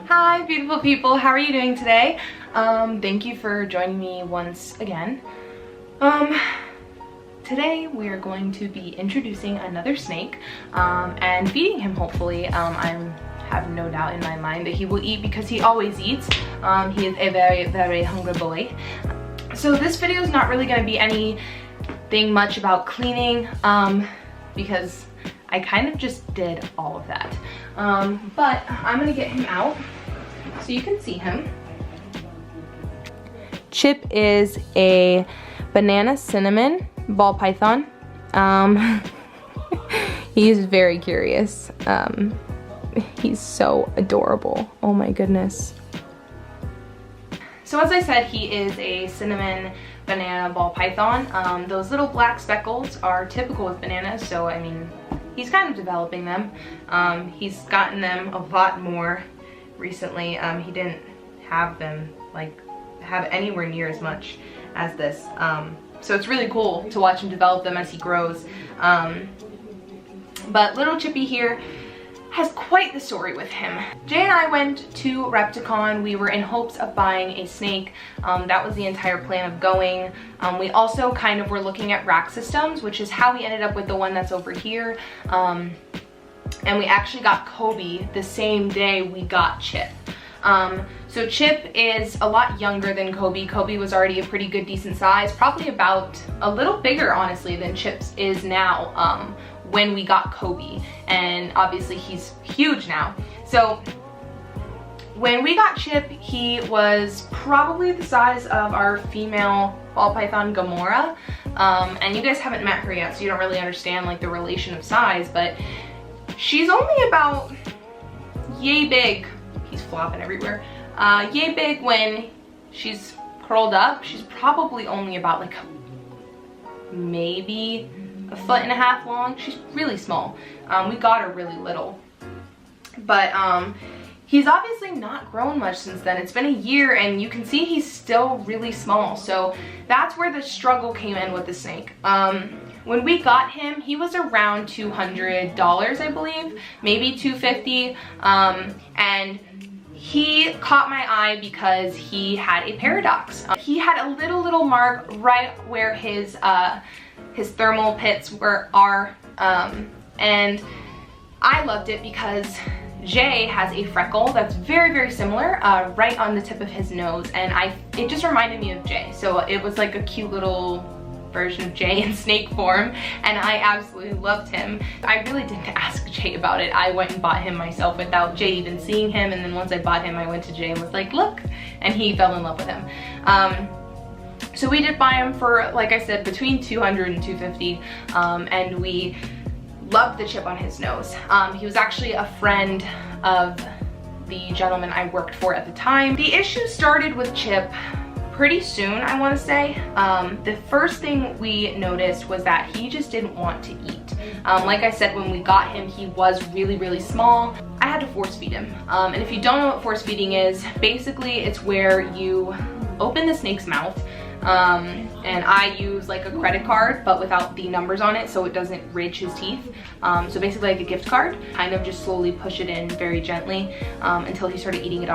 Hi beautiful people, how are you doing today? Thank you for joining me once again. Today we are going to be introducing another snake and feeding him hopefully. I have no doubt in my mind that he will eat because he always eats. He is a very hungry boy. So this video is not really going to be anything much about cleaning because I kind of just did all of that. But I'm gonna get him out so you can see him. Chip is a banana cinnamon ball python. He's very curious. He's so adorable. Oh my goodness. So as I said, he is a cinnamon banana ball python. Those little black speckles are typical with bananas, so I mean, he's kind of developing them. He's gotten them a lot more recently. He didn't have them have anywhere near as much as this. So it's really cool to watch him develop them as he grows. But little Chippy here has quite the story with him. Jay and I went to Repticon. We were in hopes of buying a snake. That was the entire plan of going. We also kind of were looking at rack systems, which is how we ended up with the one that's over here. And we actually got Kobe the same day we got Chip. So Chip is a lot younger than Kobe. Kobe was already a pretty good decent size, probably about a little bigger honestly than Chip's is now when we got Kobe, and obviously he's huge now. So when we got Chip, he was probably the size of our female ball python Gamora, and you guys haven't met her yet, so you don't really understand like the relation of size, but she's only about yay big. He's flopping everywhere. Yay big when she's curled up. She's probably only about like maybe 1.5 feet long. She's really small. We got her really little, but he's obviously not grown much since then. It's been a year and you can see he's still really small. So that's where the struggle came in with the snake. When we got him, he was around $200, I believe, maybe $250, and he caught my eye because he had a paradox. He had a little mark right where his thermal pits are, and I loved it because Jay has a freckle that's very similar right on the tip of his nose, and it just reminded me of Jay. So it was like a cute little version of Jay in snake form, and I absolutely loved him. I really didn't ask Jay about it. I went and bought him myself without Jay even seeing him, and then once I bought him, I went to Jay and was like, look, and he fell in love with him. So we did buy him for, like I said, between $200 and $250, and we loved the chip on his nose. He was actually a friend of the gentleman I worked for at the time. The issue started with Chip pretty soon, I want to say. The first thing we noticed was that he just didn't want to eat. Like I said, when we got him, he was really small. I had to force feed him. And if you don't know what force feeding is, basically it's where you open the snake's mouth, and I use like a credit card but without the numbers on it so it doesn't ridge his teeth. So basically like a gift card, kind of just slowly push it in very gently until he started eating it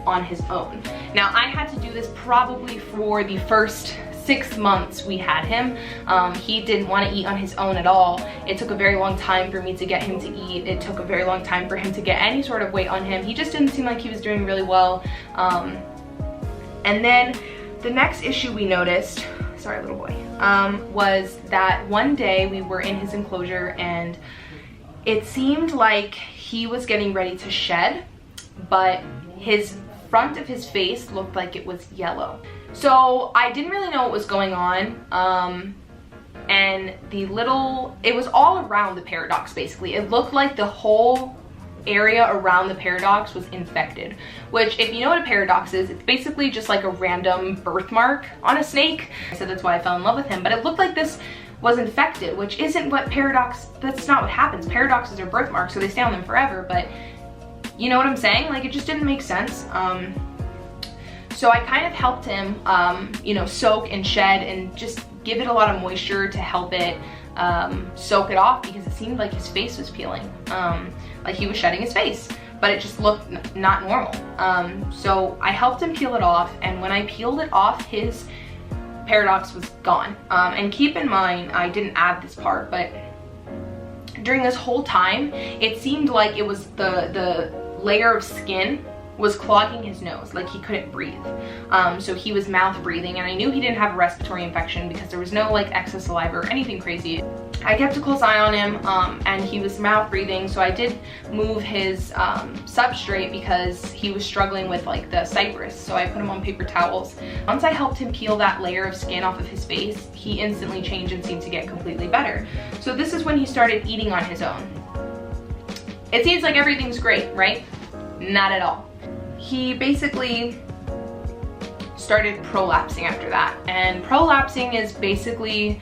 on his own. Now I had to do this probably for the first 6 months we had him. He didn't want to eat on his own at all. It took a very long time for me to get him to eat. It took a very long time for him to get any sort of weight on him. He just didn't seem like he was doing really well. And then the next issue we noticed, sorry little boy, was that one day we were in his enclosure and it seemed like he was getting ready to shed, but his front of his face looked like it was yellow. So I didn't really know what was going on, and it was all around the paradox basically. It looked like the whole area around the paradox was infected, which if you know what a paradox is, it's basically just like a random birthmark on a snake. So that's why I fell in love with him, but it looked like this was infected, which isn't what that's not what happens. Paradoxes are birthmarks, so they stay on them forever, but you know what I'm saying? Like, it just didn't make sense. So I kind of helped him, you know, soak and shed and just give it a lot of moisture to help it soak it off, because it seemed like his face was peeling, like he was shedding his face. but it just looked not normal. So I helped him peel it off, and when I peeled it off, his paradox was gone. And keep in mind, I didn't add this part, but during this whole time, it seemed like it was the layer of skin was clogging his nose, like he couldn't breathe. So he was mouth breathing, and I knew he didn't have a respiratory infection because there was no like excess saliva or anything crazy. I kept a close eye on him, and he was mouth breathing, so I did move his substrate because he was struggling with like the cypress, so I put him on paper towels. Once I helped him peel that layer of skin off of his face, he instantly changed and seemed to get completely better. So this is when he started eating on his own. It seems like everything's great, right? Not at all. He basically started prolapsing after that, and prolapsing is basically,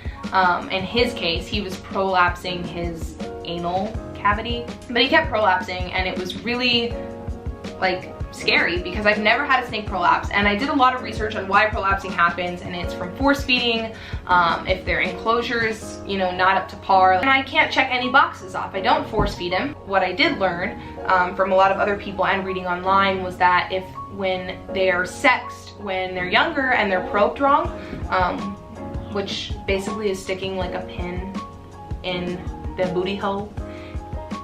in his case, he was prolapsing his anal cavity, but he kept prolapsing, and it was really like scary because I've never had a snake prolapse, and I did a lot of research on why prolapsing happens, and it's from force feeding, if their enclosures, you know, not up to par, and I can't check any boxes off. I don't force feed him. What I did learn from a lot of other people and reading online was that if when they're sexed when they're younger and they're probed wrong, which basically is sticking like a pin in the booty hole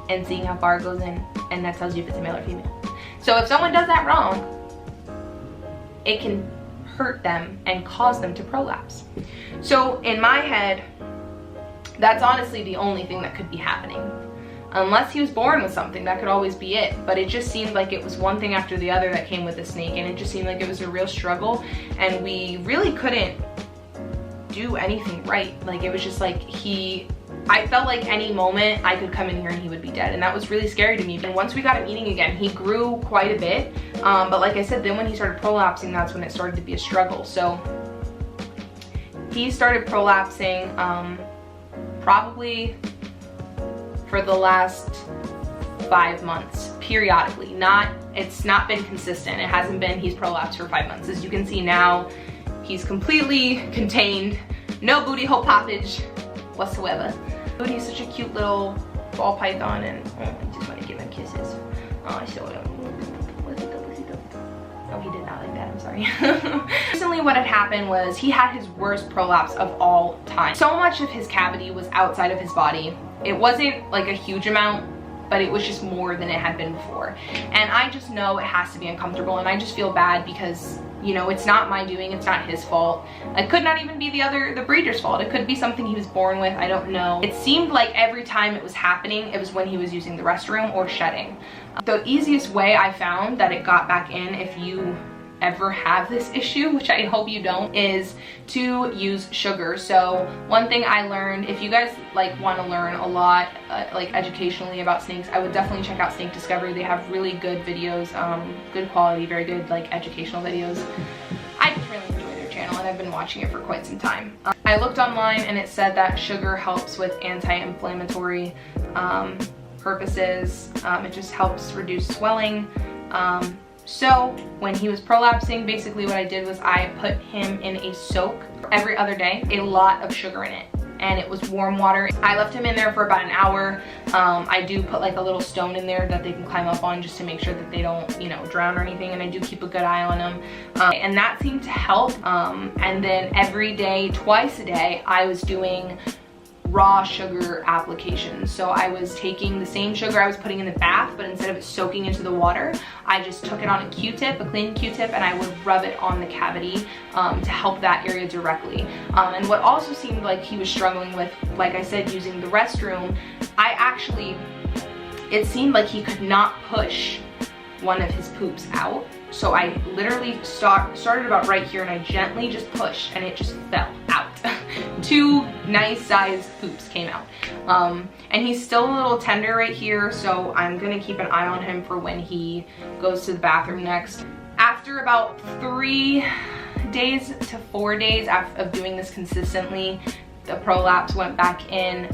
and seeing how far it goes in, and that tells you if it's a male or female. So if someone does that wrong, it can hurt them and cause them to prolapse. So in my head, that's honestly the only thing that could be happening. Unless he was born with something, that could always be it. But it just seemed like it was one thing after the other that came with the snake, and it just seemed like it was a real struggle, and we really couldn't do anything right. Like, it was just like I felt like any moment I could come in here and he would be dead, and that was really scary to me. And once we got him eating again, he grew quite a bit, but like I said, then when he started prolapsing, that's when it started to be a struggle. So he started prolapsing probably for the last 5 months, periodically. It's not been consistent. It hasn't been he's prolapsed for 5 months. As you can see now, he's completely contained, no booty hole poppage whatsoever. He's such a cute little ball python, and I just want to give him kisses. Oh, I showed him. Oh, he did not like that, I'm sorry. Recently what had happened was he had his worst prolapse of all time. So much of his cavity was outside of his body. It wasn't like a huge amount, but it was just more than it had been before. And I just know it has to be uncomfortable, and I just feel bad because, you know, it's not my doing, it's not his fault. It could not even be the breeder's fault. It could be something he was born with, I don't know. It seemed like every time it was happening, it was when he was using the restroom or shedding. The easiest way I found that it got back in, if you ever have this issue, which I hope you don't, is to use sugar. So one thing I learned, if you guys like want to learn a lot like educationally about snakes, I would definitely check out Snake Discovery. They have really good videos, good quality, very good like educational videos. I just really enjoy their channel, and I've been watching it for quite some time. I looked online and it said that sugar helps with anti-inflammatory purposes. It just helps reduce swelling. So when he was prolapsing, basically what I did was I put him in a soak every other day, a lot of sugar in it, and it was warm water. I left him in there for about an hour. I do put like a little stone in there that they can climb up on just to make sure that they don't, you know, drown or anything, and I do keep a good eye on them. And that seemed to help. And then every day, twice a day, I was doing raw sugar applications. So I was taking the same sugar I was putting in the bath, but instead of it soaking into the water, I just took it on a Q-tip, a clean Q-tip, and I would rub it on the cavity to help that area directly. And what also seemed like he was struggling with, like I said, using the restroom, it seemed like he could not push one of his poops out. So I literally started about right here, and I gently just pushed, and it just fell out. 2 nice sized poops came out. And he's still a little tender right here, so I'm gonna keep an eye on him for when he goes to the bathroom next. After about 3 days to 4 days of doing this consistently, the prolapse went back in,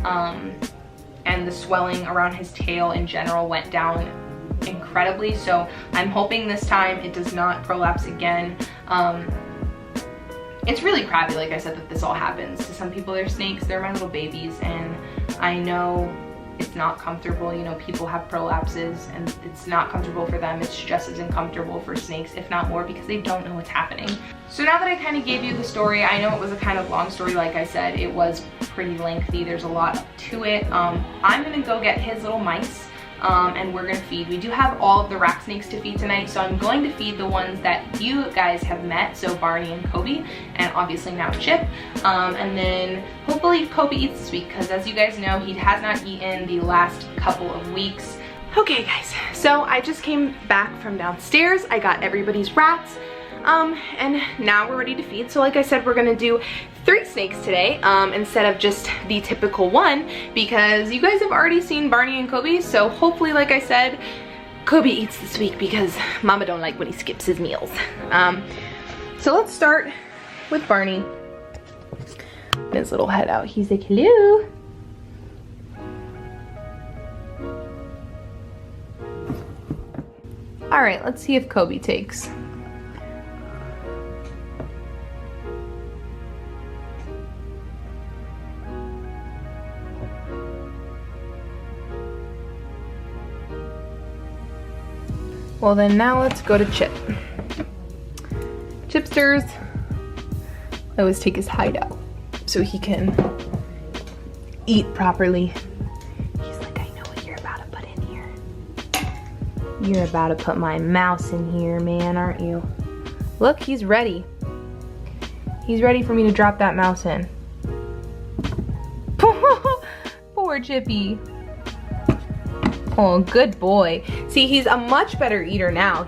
and the swelling around his tail in general went down incredibly. So I'm hoping this time it does not prolapse again. It's really crappy, like I said, that this all happens. To some people, they're snakes, they're my little babies, and I know it's not comfortable. You know, people have prolapses and it's not comfortable for them. It's just as uncomfortable for snakes, if not more, because they don't know what's happening. So now that I kind of gave you the story, I know it was a kind of long story. Like I said, it was pretty lengthy. There's a lot to it. I'm gonna go get his little mice. And we're gonna feed. We do have all of the rack snakes to feed tonight, so I'm going to feed the ones that you guys have met, so Barney and Kobe, and obviously now Chip, and then hopefully Kobe eats this week, because as you guys know, he has not eaten the last couple of weeks. Okay guys, so I just came back from downstairs. I got everybody's rats, and now we're ready to feed. So like I said, we're gonna do 3 snakes today, instead of just the typical one, because you guys have already seen Barney and Kobe, so hopefully, like I said, Kobe eats this week because Mama don't like when he skips his meals. So let's start with Barney. His little head out, he's like, hello. All right, let's see if Kobe takes. Well then, now let's go to Chip. Chipsters, I always take his hide out so he can eat properly. He's like, I know what you're about to put in here. You're about to put my mouse in here, man, aren't you? Look, he's ready. He's ready for me to drop that mouse in. Poor Chippy. Oh, good boy. See, he's a much better eater now.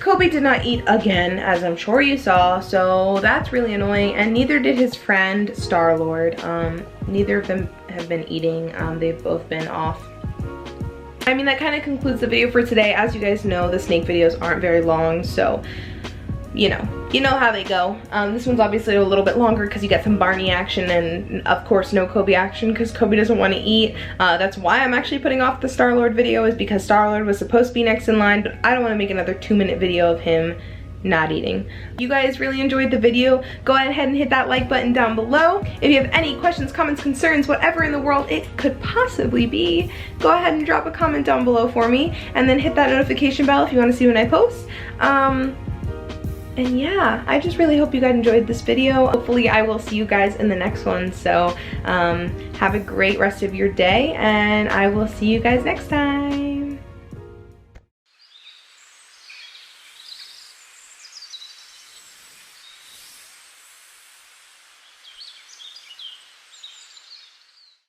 Kobe did not eat again, as I'm sure you saw, so that's really annoying, and neither did his friend Star-Lord. Neither of them have been eating. They've both been off. I mean, that kind of concludes the video for today. As you guys know, the snake videos aren't very long, so you know how they go. This one's obviously a little bit longer because you get some Barney action and of course no Kobe action because Kobe doesn't want to eat. That's why I'm actually putting off the Star-Lord video, is because Star-Lord was supposed to be next in line, but I don't want to make another 2-minute video of him not eating. You guys really enjoyed the video, go ahead and hit that like button down below. If you have any questions, comments, concerns, whatever in the world it could possibly be, go ahead and drop a comment down below for me, and then hit that notification bell if you want to see when I post. And yeah, I just really hope you guys enjoyed this video. Hopefully I will see you guys in the next one. So have a great rest of your day, and I will see you guys next time.